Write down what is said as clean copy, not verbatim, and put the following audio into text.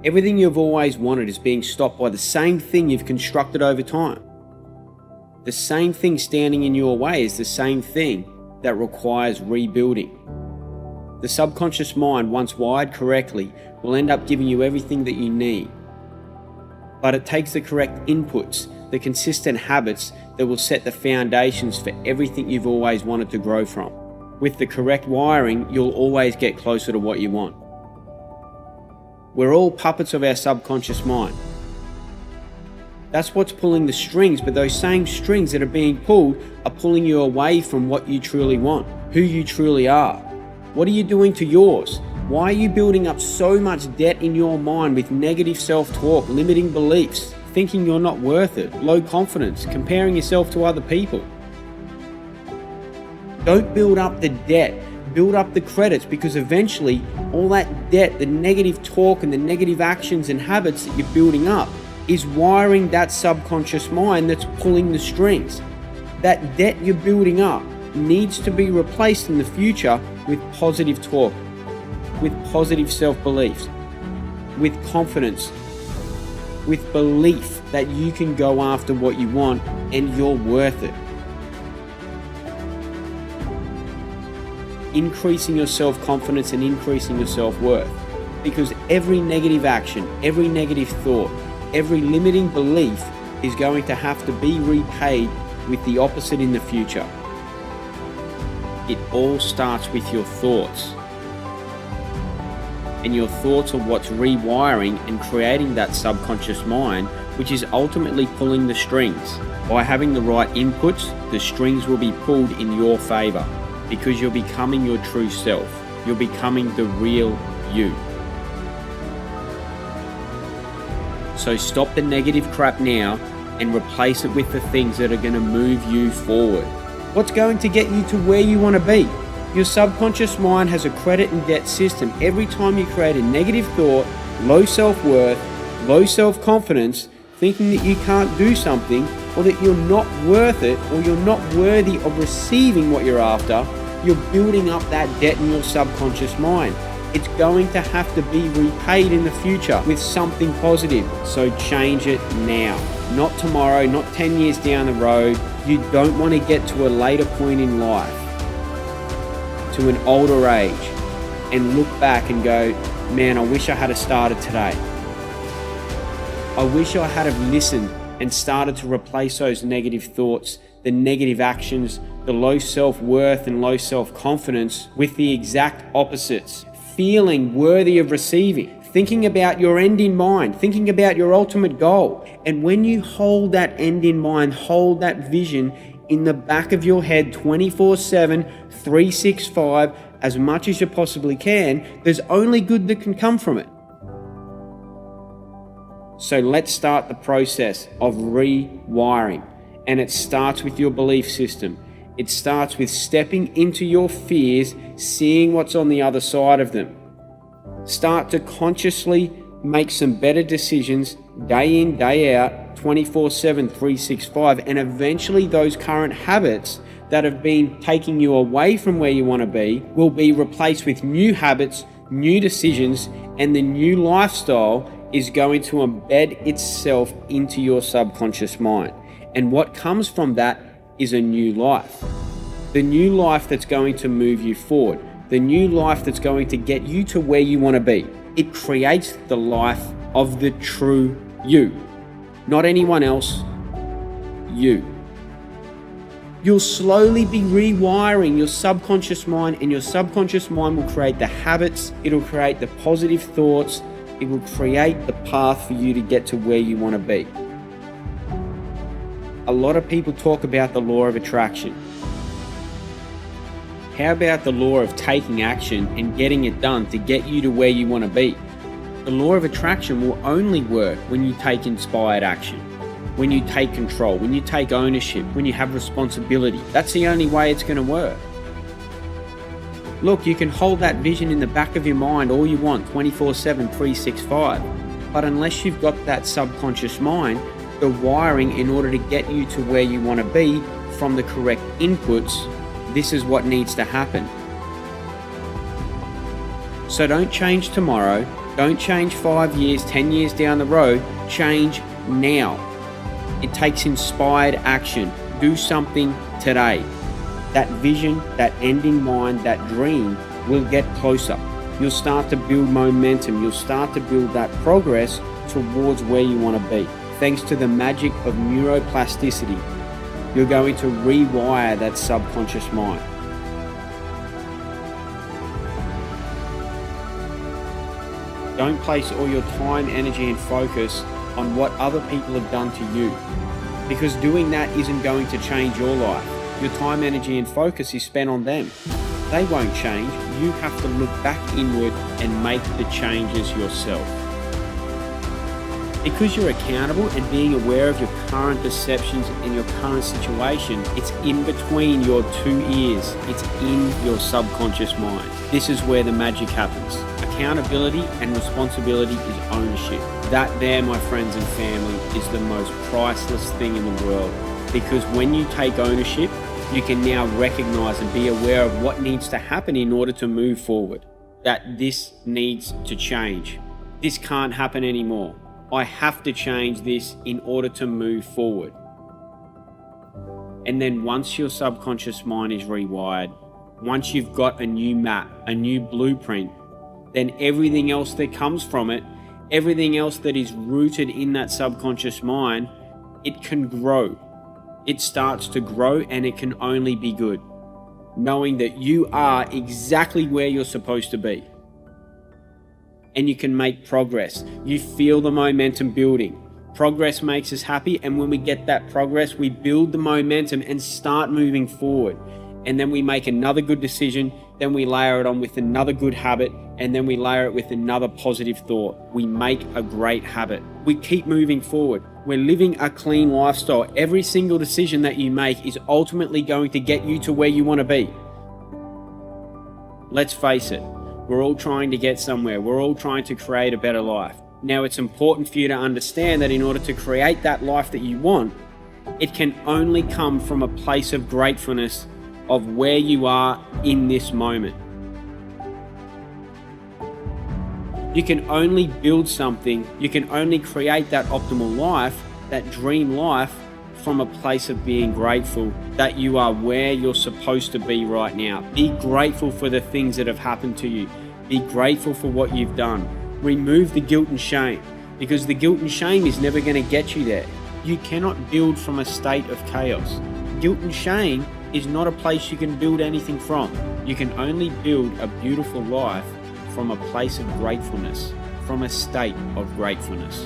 Everything you've always wanted is being stopped by the same thing you've constructed over time. The same thing standing in your way is the same thing that requires rebuilding. The subconscious mind, once wired correctly, will end up giving you everything that you need. But it takes the correct inputs, the consistent habits that will set the foundations for everything you've always wanted to grow from. With the correct wiring, you'll always get closer to what you want. We're all puppets of our subconscious mind. That's what's pulling the strings, but those same strings that are being pulled are pulling you away from what you truly want, who you truly are. What are you doing to yours? Why are you building up so much debt in your mind with negative self-talk, limiting beliefs, thinking you're not worth it, low confidence, comparing yourself to other people? Don't build up the debt, build up the credits, because eventually all that debt, the negative talk and the negative actions and habits that you're building up is wiring that subconscious mind that's pulling the strings. That debt you're building up needs to be replaced in the future with positive talk, with positive self-beliefs, with confidence, with belief that you can go after what you want and you're worth it. Increasing your self-confidence and increasing your self-worth, because every negative action, every negative thought, every limiting belief is going to have to be repaid with the opposite in the future. It all starts with your thoughts. And your thoughts are what's rewiring and creating that subconscious mind, which is ultimately pulling the strings. By having the right inputs, the strings will be pulled in your favor, because you're becoming your true self. You're becoming the real you. So stop the negative crap now and replace it with the things that are going to move you forward. What's going to get you to where you want to be? Your subconscious mind has a credit and debt system. Every time you create a negative thought, low self-worth, low self-confidence, thinking that you can't do something, or that you're not worth it, or you're not worthy of receiving what you're after, you're building up that debt in your subconscious mind. It's going to have to be repaid in the future with something positive. So change it now, not tomorrow, not 10 years down the road. You don't want to get to a later point in life, to an older age, and look back and go, man, I wish I had started today. I wish I had have listened and started to replace those negative thoughts, the negative actions, the low self-worth and low self-confidence with the exact opposites. Feeling worthy of receiving, thinking about your end in mind, thinking about your ultimate goal. And when you hold that end in mind, hold that vision in the back of your head 24/7, 365, as much as you possibly can, there's only good that can come from it. So let's start the process of rewiring. And it starts with your belief system. It starts with stepping into your fears, seeing what's on the other side of them. Start to consciously make some better decisions day in, day out, 24/7, 365, and eventually those current habits that have been taking you away from where you want to be will be replaced with new habits, new decisions, and the new lifestyle is going to embed itself into your subconscious mind. And what comes from that is a new life. The new life that's going to move you forward. The new life that's going to get you to where you want to be. It creates the life of the true you. Not anyone else, you. You'll slowly be rewiring your subconscious mind, and your subconscious mind will create the habits, it'll create the positive thoughts, it will create the path for you to get to where you want to be. A lot of people talk about the law of attraction. How about the law of taking action and getting it done to get you to where you want to be? The law of attraction will only work when you take inspired action, when you take control, when you take ownership, when you have responsibility. That's the only way it's going to work. Look, you can hold that vision in the back of your mind all you want, 24/7, 365. But unless you've got that subconscious mind, the wiring in order to get you to where you want to be from the correct inputs, this is what needs to happen. So don't change tomorrow, Don't change 5 years, 10 years down the road. Change now. It takes inspired action. Do something today. That vision, that end in mind, that dream will get closer. You'll start to build momentum. You'll start to build that progress towards where you want to be. Thanks to the magic of neuroplasticity, you're going to rewire that subconscious mind. Don't place all your time, energy, and focus on what other people have done to you, because doing that isn't going to change your life. Your time, energy, and focus is spent on them. They won't change. You have to look back inward and make the changes yourself. Because you're accountable and being aware of your current perceptions and your current situation, it's in between your two ears. It's in your subconscious mind. This is where the magic happens. Accountability and responsibility is ownership. That there, my friends and family, is the most priceless thing in the world. Because when you take ownership, you can now recognize and be aware of what needs to happen in order to move forward. That this needs to change. This can't happen anymore. I have to change this in order to move forward. And then once your subconscious mind is rewired, once you've got a new map, a new blueprint, then everything else that comes from it, everything else that is rooted in that subconscious mind, it can grow. It starts to grow, and it can only be good. Knowing that you are exactly where you're supposed to be. And you can make progress. You feel the momentum building. Progress makes us happy, and when we get that progress, we build the momentum and start moving forward. And then we make another good decision, then we layer it on with another good habit, and then we layer it with another positive thought. We make a great habit. We keep moving forward. We're living a clean lifestyle. Every single decision that you make is ultimately going to get you to where you want to be. Let's face it, we're all trying to get somewhere. We're all trying to create a better life. Now, it's important for you to understand that in order to create that life that you want, it can only come from a place of gratefulness of where you are in this moment. You can only build something, you can only create that optimal life, that dream life, from a place of being grateful that you are where you're supposed to be right now. Be grateful for the things that have happened to you. Be grateful for what you've done. Remove the guilt and shame, because the guilt and shame is never going to get you there. You cannot build from a state of chaos. Guilt and shame is not a place you can build anything from. You can only build a beautiful life from a place of gratefulness, from a state of gratefulness.